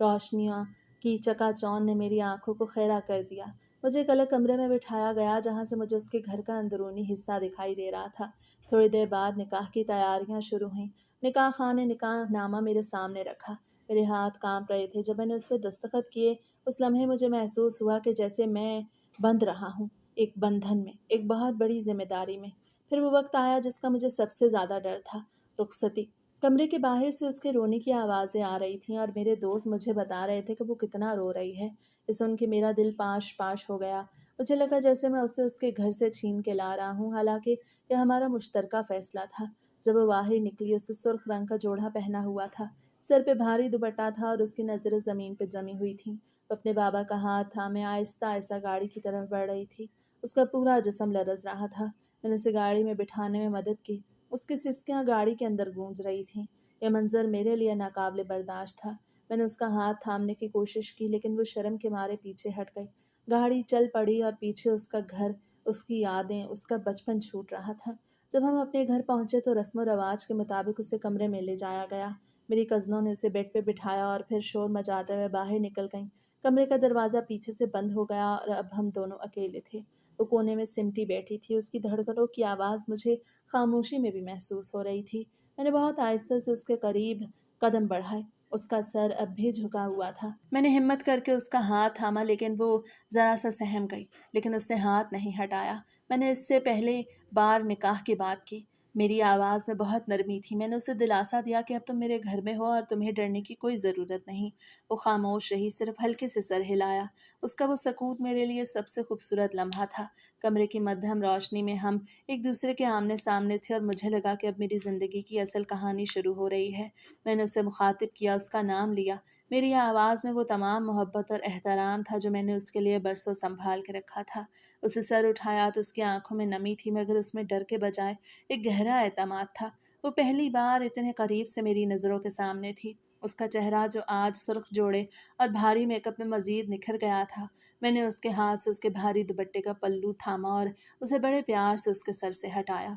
Speaker 1: روشنیاں کی چکا چوند نے میری آنکھوں کو خیرہ کر دیا۔ مجھے ایک الگ کمرے میں بٹھایا گیا جہاں سے مجھے اس کے گھر کا اندرونی حصہ دکھائی دے رہا تھا۔ تھوڑی دیر بعد نکاح کی تیاریاں شروع ہوئیں۔ نکاح خان نے نکاح نامہ میرے سامنے رکھا۔ میرے ہاتھ کانپ رہے تھے۔ جب میں نے اس پہ دستخط کیے اس لمحے مجھے محسوس ہوا کہ جیسے میں بندھ رہا ہوں ایک بندھن میں، ایک بہت بڑی ذمہ داری میں۔ پھر وہ وقت آیا جس کا مجھے سب سے زیادہ ڈر تھا، رخصتی۔ کمرے کے باہر سے اس کے رونے کی آوازیں آ رہی تھیں اور میرے دوست مجھے بتا رہے تھے کہ وہ کتنا رو رہی ہے۔ یہ سن کے میرا دل پاش پاش ہو گیا۔ مجھے لگا جیسے میں اسے اس کے گھر سے چھین کے لا رہا ہوں، حالانکہ یہ ہمارا مشترکہ فیصلہ تھا۔ جب وہ باہر نکلی اسے سرخ رنگ کا جوڑا پہنا ہوا تھا، سر پہ بھاری دوپٹہ تھا اور اس کی نظریں زمین پہ جمی ہوئی تھیں۔ وہ اپنے بابا کا ہاتھ تھامے آہستہ آہستہ گاڑی کی طرف بڑھ رہی تھی۔ اس کا پورا جسم لرز رہا تھا۔ میں نے اسے گاڑی میں بٹھانے میں مدد کی۔ اس کی سسکیاں گاڑی کے اندر گونج رہی تھیں۔ یہ منظر میرے لیے ناقابل برداشت تھا۔ میں نے اس کا ہاتھ تھامنے کی کوشش کی لیکن وہ شرم کے مارے پیچھے ہٹ گئی۔ گاڑی چل پڑی اور پیچھے اس کا گھر، اس کی یادیں، اس کا بچپن چھوٹ رہا تھا۔ جب ہم اپنے گھر پہنچے تو رسم و رواج کے مطابق اسے کمرے میں لے جایا گیا۔ میری کزنوں نے اسے بیڈ پہ بٹھایا اور پھر شور مچاتے ہوئے باہر نکل گئیں۔ کمرے کا دروازہ پیچھے سے بند ہو گیا اور اب ہم دونوں اکیلے تھے۔ وہ کونے میں سمٹی بیٹھی تھی، اس کی دھڑکنوں کی آواز مجھے خاموشی میں بھی محسوس ہو رہی تھی۔ میں نے بہت آہستہ سے اس کے قریب قدم بڑھائے۔ اس کا سر اب بھی جھکا ہوا تھا۔ میں نے ہمت کر کے اس کا ہاتھ تھاما لیکن وہ ذرا سا سہم گئی، لیکن اس نے ہاتھ نہیں ہٹایا۔ میں نے اس سے پہلے بار نکاح کی بات کی۔ میری آواز میں بہت نرمی تھی۔ میں نے اسے دلاسا دیا کہ اب تم میرے گھر میں ہو اور تمہیں ڈرنے کی کوئی ضرورت نہیں۔ وہ خاموش رہی، صرف ہلکے سے سر ہلایا۔ اس کا وہ سکوت میرے لیے سب سے خوبصورت لمحہ تھا۔ کمرے کی مدھم روشنی میں ہم ایک دوسرے کے آمنے سامنے تھے اور مجھے لگا کہ اب میری زندگی کی اصل کہانی شروع ہو رہی ہے۔ میں نے اسے مخاطب کیا، اس کا نام لیا۔ میری آواز میں وہ تمام محبت اور احترام تھا جو میں نے اس کے لیے برسوں سنبھال کے رکھا تھا۔ اسے سر اٹھایا تو اس کی آنکھوں میں نمی تھی مگر اس میں ڈر کے بجائے ایک گہرا اعتماد تھا۔ وہ پہلی بار اتنے قریب سے میری نظروں کے سامنے تھی۔ اس کا چہرہ جو آج سرخ جوڑے اور بھاری میک اپ میں مزید نکھر گیا تھا۔ میں نے اس کے ہاتھ سے اس کے بھاری دوپٹے کا پلو تھاما اور اسے بڑے پیار سے اس کے سر سے ہٹایا۔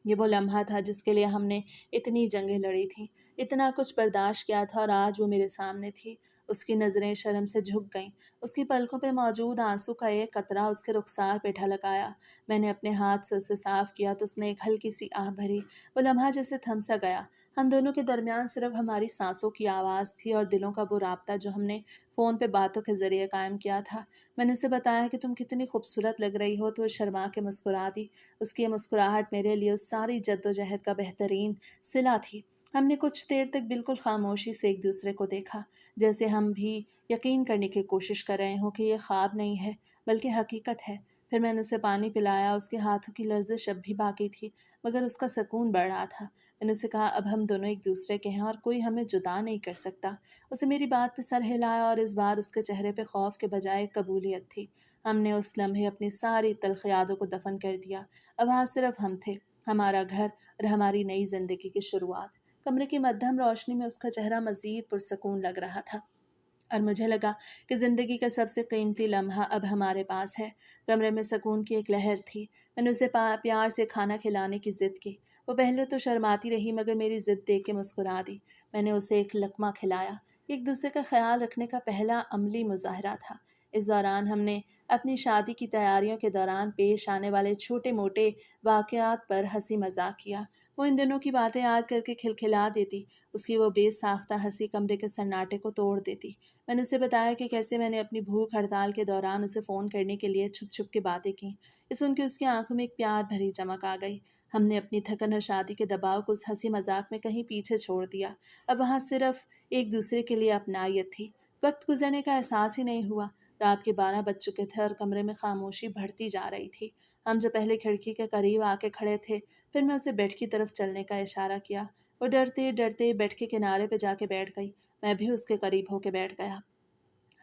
Speaker 1: یہ وہ لمحہ تھا جس کے لیے ہم نے اتنی جنگیں لڑی تھیں، اتنا کچھ برداشت کیا تھا اور آج وہ میرے سامنے تھی۔ اس کی نظریں شرم سے جھک گئیں۔ اس کی پلکوں پہ موجود آنسو کا ایک قطرہ اس کے رخسار پہ ڈھلک آیا۔ میں نے اپنے ہاتھ سے اسے صاف کیا تو اس نے ایک ہلکی سی آہ بھری۔ وہ لمحہ جیسے تھم سا گیا۔ ہم دونوں کے درمیان صرف ہماری سانسوں کی آواز تھی اور دلوں کا وہ رابطہ جو ہم نے فون پہ باتوں کے ذریعے قائم کیا تھا۔ میں نے اسے بتایا کہ تم کتنی خوبصورت لگ رہی ہو تو وہ شرما کے مسکرا دی۔ اس کی یہ مسکراہٹ میرے لیے اس ساری جدوجہد کا بہترین صلہ تھی۔ ہم نے کچھ دیر تک بالکل خاموشی سے ایک دوسرے کو دیکھا، جیسے ہم بھی یقین کرنے کی کوشش کر رہے ہوں کہ یہ خواب نہیں ہے بلکہ حقیقت ہے۔ پھر میں نے اسے پانی پلایا۔ اس کے ہاتھوں کی لرزش اب بھی باقی تھی مگر اس کا سکون بڑھ رہا تھا۔ میں نے اسے کہا اب ہم دونوں ایک دوسرے کے ہیں اور کوئی ہمیں جدا نہیں کر سکتا۔ اسے میری بات پہ سر ہلایا اور اس بار اس کے چہرے پہ خوف کے بجائے قبولیت تھی۔ ہم نے اس لمحے اپنی ساری تلخ یادوں کو دفن کر دیا۔ اب وہاں صرف ہم تھے، ہمارا گھر اور ہماری نئی زندگی کی شروعات۔ کمرے کی مدھم روشنی میں اس کا چہرہ مزید پرسکون لگ رہا تھا اور مجھے لگا کہ زندگی کا سب سے قیمتی لمحہ اب ہمارے پاس ہے۔ کمرے میں سکون کی ایک لہر تھی۔ میں نے اسے پیار سے کھانا کھلانے کی ضد کی۔ وہ پہلے تو شرماتی رہی مگر میری ضد دیکھ کے مسکرا دی۔ میں نے اسے ایک لقمہ کھلایا۔ ایک دوسرے کا خیال رکھنے کا پہلا عملی مظاہرہ تھا۔ اس دوران ہم نے اپنی شادی کی تیاریوں کے دوران پیش آنے والے چھوٹے موٹے واقعات پر ہنسی مذاق کیا۔ وہ ان دنوں کی باتیں یاد کر کے کھلکھلا دیتی۔ اس کی وہ بے ساختہ ہنسی کمرے کے سناٹے کو توڑ دیتی۔ میں نے اسے بتایا کہ کیسے میں نے اپنی بھوک ہڑتال کے دوران اسے فون کرنے کے لیے چھپ چھپ کے باتیں کیں۔ یہ سن کے اس کی آنکھوں میں ایک پیار بھری چمک آ گئی۔ ہم نے اپنی تھکن اور شادی کے دباؤ کو اس ہنسی مذاق میں کہیں پیچھے چھوڑ دیا۔ اب وہاں صرف ایک دوسرے کے لیے اپنائیت تھی۔ وقت گزرنے کا احساس ہی نہیں ہوا۔ رات کے 12 بج چکے تھے اور کمرے میں خاموشی بڑھتی جا رہی تھی۔ ہم جو پہلے کھڑکی کے قریب آ کے کھڑے تھے، پھر میں اسے بیڈ کی طرف چلنے کا اشارہ کیا۔ وہ ڈرتے ڈرتے بیڈ کے کنارے پہ جا کے بیٹھ گئی۔ میں بھی اس کے قریب ہو کے بیٹھ گیا۔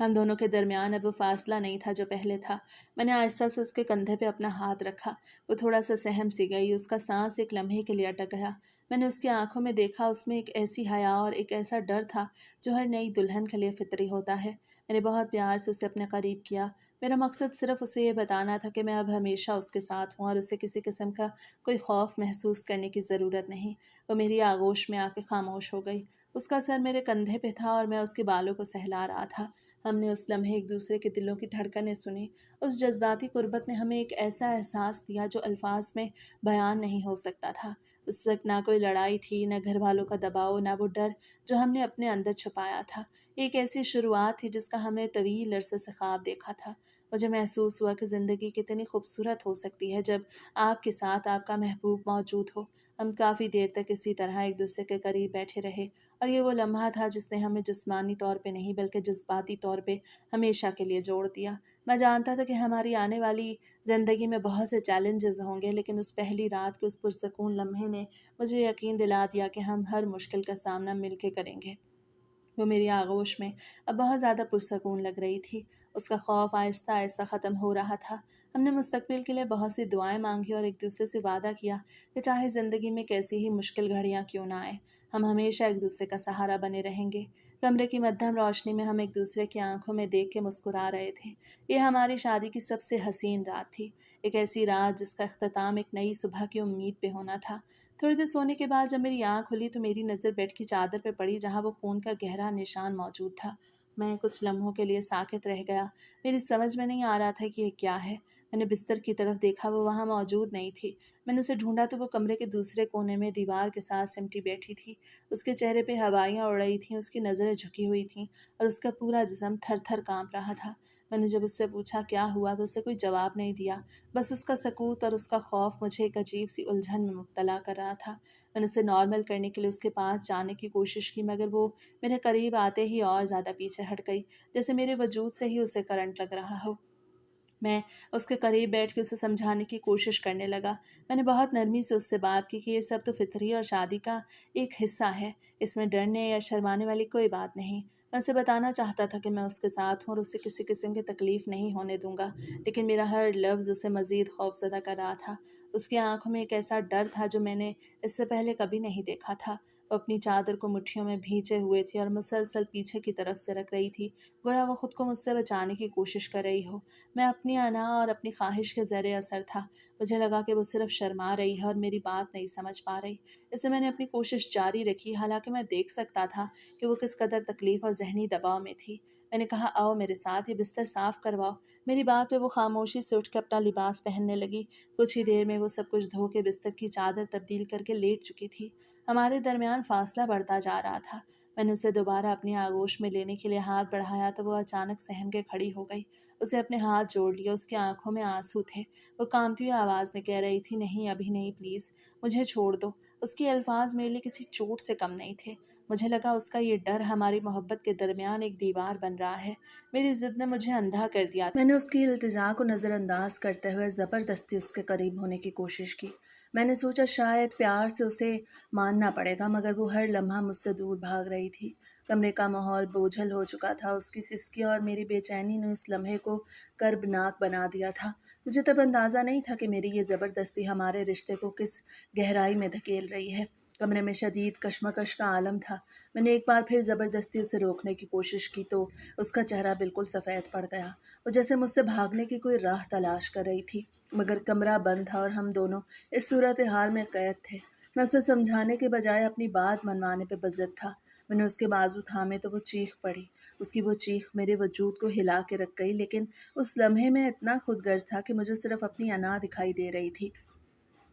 Speaker 1: हम दोनों के दरमियान अब वो फासला नहीं था जो पहले था। मैंने आहिस्ता से उसके कंधे पे अपना हाथ रखा। वो थोड़ा सा सहम सी गई, उसका सांस एक लम्हे के लिए अटक गया। मैंने उसकी आंखों में देखा, उसमें एक ऐसी हया और एक ऐसा डर था जो हर नई दुल्हन के लिए फितरी होता है। मैंने बहुत प्यार से उसे अपने करीब किया। मेरा मकसद सिर्फ उसे ये बताना था कि मैं अब हमेशा उसके साथ हूँ और उसे किसी किस्म का कोई खौफ महसूस करने की ज़रूरत नहीं। वो मेरी आगोश में आके खामोश हो गई। उसका सर मेरे कंधे पे था और मैं उसके बालों को सहला रहा था। हमने उस लम्हे एक दूसरे के दिलों की धड़कनें सुनी। उस जज्बाती कुर्बत ने हमें एक ऐसा एहसास दिया जो अल्फाज में बयान नहीं हो सकता था। उस वक्त ना कोई लड़ाई थी, न घर वालों का दबाव, ना वो डर जो हमने अपने अंदर छुपाया था। एक ऐसी शुरुआत थी जिसका हमने तवील अरसे से ख्वाब देखा था। मुझे महसूस हुआ कि ज़िंदगी कितनी खूबसूरत हो सकती है जब आपके साथ आपका महबूब मौजूद हो। हम काफ़ी देर तक इसी तरह एक दूसरे के करीब बैठे रहे और ये वो लम्हा था जिसने हमें जिस्मानी तौर पे नहीं बल्कि जज्बाती तौर पे हमेशा के लिए जोड़ दिया। मैं जानता था कि हमारी आने वाली ज़िंदगी में बहुत से चैलेंजेस होंगे, लेकिन उस पहली रात के उस पुरसकून लम्हे ने मुझे यकीन दिला दिया कि हम हर मुश्किल का सामना मिल के करेंगे। वो मेरी आगोश में अब बहुत ज़्यादा पुरसकून लग रही थी। उसका खौफ आहिस्ता आहिस्ता ख़त्म हो रहा था। हमने मुस्तकबिल के लिए बहुत सी दुआएं मांगी और एक दूसरे से वादा किया कि चाहे ज़िंदगी में कैसी ही मुश्किल घड़ियाँ क्यों ना आए, हम हमेशा एक दूसरे का सहारा बने रहेंगे। कमरे की मध्यम रोशनी में हम एक दूसरे की आंखों में देख के मुस्कुरा रहे थे। ये हमारी शादी की सबसे हसीन रात थी। एक ऐसी रात जिसका अख्ताम एक नई सुबह की उम्मीद पे होना था। थोड़ी देर सोने के बाद जब मेरी आँख खुली तो मेरी नज़र बेड की चादर पर पड़ी जहाँ वो खून का गहरा निशान मौजूद था। मैं कुछ लम्हों के लिए साकित रह गया। मेरी समझ में नहीं आ रहा था कि ये क्या है। मैंने बिस्तर की तरफ देखा, वो वहाँ मौजूद नहीं थी। मैंने उसे ढूंढा तो वो कमरे के दूसरे कोने में दीवार के साथ सिमटी बैठी थी। उसके चेहरे पे हवाइयाँ उड़ रही थीं, उसकी नज़रें झुकी हुई थीं और उसका पूरा जिस्म थर थर काँप रहा था। मैंने जब उससे पूछा क्या हुआ तो उसे कोई जवाब नहीं दिया। बस उसका सकूत और उसका खौफ मुझे एक अजीब सी उलझन में मुब्तला कर रहा था। मैंने उसे नॉर्मल करने के लिए उसके पास जाने की कोशिश की, मगर वो मेरे करीब आते ही और ज़्यादा पीछे हट गई, जैसे मेरे वजूद से ही उसे करंट लग रहा हो। मैं उसके करीब बैठ के उसे समझाने की कोशिश करने लगा। मैंने बहुत नरमी से उससे बात की कि ये सब तो फितरी और शादी का एक हिस्सा है। इसमें डरने या शर्माने वाली कोई बात नहीं। मैं उसे बताना चाहता था कि मैं उसके साथ हूँ और उसे किसी किस्म की तकलीफ़ नहीं होने दूंगा, लेकिन मेरा हर लफ्ज़ उसे मज़ीद खौफज़दा कर रहा था। उसकी आंखों में एक ऐसा डर था जो मैंने इससे पहले कभी नहीं देखा था। वो अपनी चादर को मुट्ठियों में भींचे हुए थी और मुसलसल पीछे की तरफ से रख रही थी, गोया वो खुद को मुझसे बचाने की कोशिश कर रही हो। मैं अपनी अना और अपनी ख्वाहिश के ज़रे असर था। मुझे लगा कि वो सिर्फ शर्मा रही है और मेरी बात नहीं समझ पा रही। इसलिए मैंने अपनी कोशिश जारी रखी, हालांकि मैं देख सकता था कि वो किस कदर तकलीफ़ और जहनी दबाव में थी। मैंने कहा आओ मेरे साथ, ये बिस्तर साफ़ करवाओ। मेरी बात पे वो खामोशी से उठ के अपना लिबास पहनने लगी। कुछ ही देर में वो सब कुछ धो के बिस्तर की चादर तब्दील करके लेट चुकी थी। हमारे दरमियान फासला बढ़ता जा रहा था। मैंने उसे दोबारा अपनी आगोश में लेने के लिए हाथ बढ़ाया तो वो अचानक सहम के खड़ी हो गई। उसे अपने हाथ जोड़ लिया, उसकी आंखों में आंसू थे। वो कांपती हुई आवाज़ में कह रही थी नहीं अभी नहीं, प्लीज़ मुझे छोड़ दो। उसके अल्फाज मेरे लिए किसी चोट से कम नहीं थे। मुझे लगा उसका ये डर हमारी मोहब्बत के दरमियान एक दीवार बन रहा है। मेरी जिद ने मुझे अंधा कर दिया। मैंने उसकी इल्तिजा को नज़रअंदाज करते हुए ज़बरदस्ती उसके करीब होने की कोशिश की। मैंने सोचा शायद प्यार से उसे मानना पड़ेगा, मगर वो हर लम्हा मुझसे दूर भाग रही थी। कमरे का माहौल बोझल हो चुका था। उसकी सिसकी और मेरी बेचैनी ने उस लम्हे को कर्बनाक बना दिया था। मुझे तब अंदाज़ा नहीं था कि मेरी ये ज़बरदस्ती हमारे रिश्ते को किस गहराई में धकेल रही है। कमरे में शदीद कशमकश का आलम था। मैंने एक बार फिर ज़बरदस्ती उसे रोकने की कोशिश की तो उसका चेहरा बिल्कुल सफ़ेद पड़ गया। वो जैसे मुझसे भागने की कोई राह तलाश कर रही थी, मगर कमरा बंद था और हम दोनों इस सूरत हाल में कैद थे। मैं उसे समझाने के बजाय अपनी बात मनवाने पे बज़िद था। मैंने उसके बाजू थामे तो वो चीख पड़ी। उसकी वो चीख मेरे वजूद को हिला के रख गई, लेकिन उस लम्हे में इतना खुदगर्ज था कि मुझे सिर्फ अपनी अना दिखाई दे रही थी।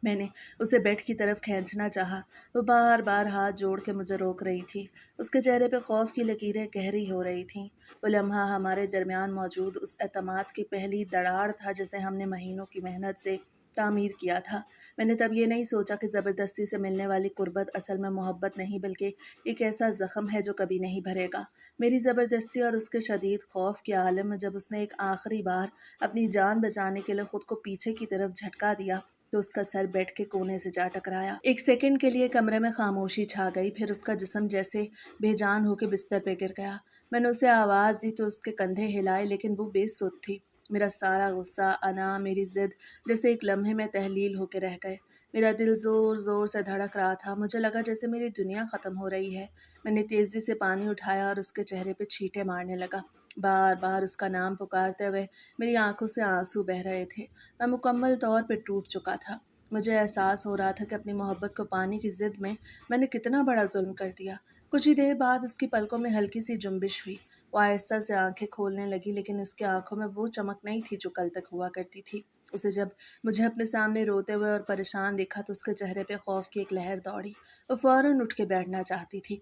Speaker 1: मैंने उसे बेड की तरफ खींचना चाहा। वो बार बार हाथ जोड़ के मुझे रोक रही थी। उसके चेहरे पे खौफ की लकीरें गहरी हो रही थीं। वो लम्हा हमारे दरमियान मौजूद उस एतमाद की पहली दरार था जिसे हमने महीनों की मेहनत से तामीर किया था। मैंने तब ये नहीं सोचा कि ज़बरदस्ती से मिलने वाली कुर्बत असल में मोहब्बत नहीं बल्कि एक ऐसा ज़ख्म है जो कभी नहीं भरेगा। मेरी ज़बरदस्ती और उसके शदीद खौफ के आलम में जब उसने एक आखिरी बार अपनी जान बचाने के लिए ख़ुद को पीछे की तरफ झटका दिया
Speaker 2: تو اس کا سر بیڈ کے کونے سے جا ٹکرایا۔ ایک سیکنڈ کے لیے کمرے میں خاموشی چھا گئی، پھر اس کا جسم جیسے بے جان ہو کے بستر پہ گر گیا۔ میں نے اسے آواز دی تو اس کے کندھے ہلائے، لیکن وہ بے سود تھی۔ میرا سارا غصہ، انا، میری ضد جیسے ایک لمحے میں تحلیل ہو کے رہ گئے۔ میرا دل زور زور سے دھڑک رہا تھا، مجھے لگا جیسے میری دنیا ختم ہو رہی ہے۔ میں نے تیزی سے پانی اٹھایا اور اس کے چہرے پہ چھینٹے مارنے لگا، بار بار اس کا نام پکارتے ہوئے۔ میری آنکھوں سے آنسو بہہ رہے تھے، میں مکمل طور پہ ٹوٹ چکا تھا۔ مجھے احساس ہو رہا تھا کہ اپنی محبت کو پانے کی ضد میں نے کتنا بڑا ظلم کر دیا۔ کچھ ہی دیر بعد اس کی پلکوں میں ہلکی سی جنبش ہوئی، وہ آہستہ سے آنکھیں کھولنے لگی، لیکن اس کی آنکھوں میں وہ چمک نہیں تھی جو کل تک ہوا کرتی تھی۔ اسے جب مجھے اپنے سامنے روتے ہوئے اور پریشان دیکھا تو اس کے چہرے پہ خوف کی ایک لہر دوڑی۔ وہ فوراً اٹھ کے بیٹھنا چاہتی تھی،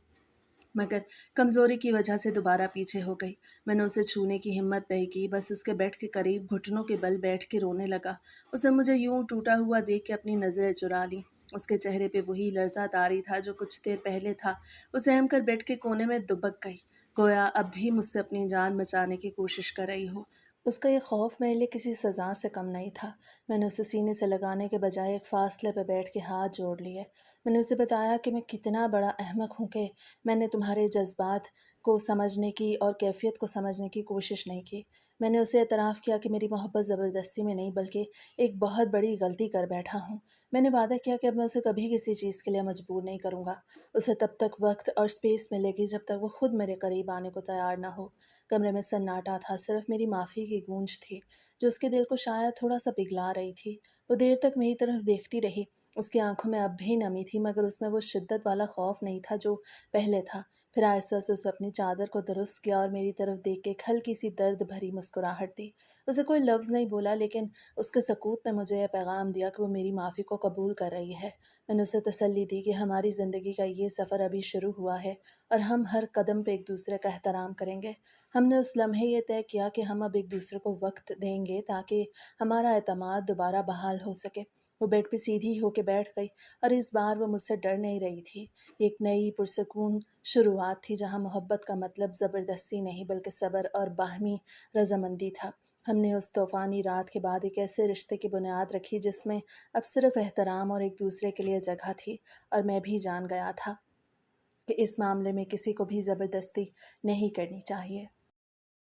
Speaker 2: مگر کمزوری کی وجہ سے دوبارہ پیچھے ہو گئی۔ میں نے اسے چھونے کی ہمت نہیں کی، بس اس کے بیڈ کے قریب گھٹنوں کے بل بیٹھ کے رونے لگا۔ اسے مجھے یوں ٹوٹا ہوا دیکھ کے اپنی نظریں چرا لیں۔ اس کے چہرے پہ وہی لرزہ طاری تھا جو کچھ دیر پہلے تھا۔ وہ سہم کر بیڈ کے کونے میں دبک گئی، گویا اب بھی مجھ سے اپنی جان بچانے کی کوشش کر رہی ہو۔ اس کا یہ خوف میرے لیے کسی سزا سے کم نہیں تھا۔ میں نے اسے سینے سے لگانے کے بجائے ایک فاصلے پہ بیٹھ کے ہاتھ جوڑ لیے۔ میں نے اسے بتایا کہ میں کتنا بڑا احمق ہوں کہ میں نے تمہارے جذبات کو سمجھنے کی اور کیفیت کو سمجھنے کی کوشش نہیں کی۔ میں نے اسے اعتراف کیا کہ میری محبت زبردستی میں نہیں بلکہ ایک بہت بڑی غلطی کر بیٹھا ہوں۔ میں نے وعدہ کیا کہ اب میں اسے کبھی کسی چیز کے لیے مجبور نہیں کروں گا۔ اسے تب تک وقت اور اسپیس ملے گی جب تک وہ خود میرے قریب آنے کو تیار نہ ہو۔ کمرے میں سناٹا تھا، صرف میری معافی کی گونج تھی جو اس کے دل کو شاید تھوڑا سا پگھلا رہی تھی۔ وہ دیر تک میری طرف دیکھتی رہی، اس کی آنکھوں میں اب بھی نمی تھی، مگر اس میں وہ شدت والا خوف نہیں تھا جو پہلے تھا۔ پھر آہستہ سے اسے اپنی چادر کو درست کیا اور میری طرف دیکھ کے ایک ہلکی سی درد بھری مسکراہٹ دی۔ اسے کوئی لفظ نہیں بولا، لیکن اس کے سکوت نے مجھے یہ پیغام دیا کہ وہ میری معافی کو قبول کر رہی ہے۔ میں نے اسے تسلی دی کہ ہماری زندگی کا یہ سفر ابھی شروع ہوا ہے اور ہم ہر قدم پہ ایک دوسرے کا احترام کریں گے۔ ہم نے اس لمحے یہ طے کیا کہ ہم اب ایک دوسرے کو وقت دیں گے تاکہ ہمارا اعتماد دوبارہ بحال ہو سکے۔ وہ بیڈ پہ سیدھی ہو کے بیٹھ گئی اور اس بار وہ مجھ سے ڈر نہیں رہی تھی۔ ایک نئی پرسکون شروعات تھی جہاں محبت کا مطلب زبردستی نہیں بلکہ صبر اور باہمی رضامندی تھا۔ ہم نے اس طوفانی رات کے بعد ایک ایسے رشتے کی بنیاد رکھی جس میں اب صرف احترام اور ایک دوسرے کے لیے جگہ تھی، اور میں بھی جان گیا تھا کہ اس معاملے میں کسی کو بھی زبردستی نہیں کرنی چاہیے۔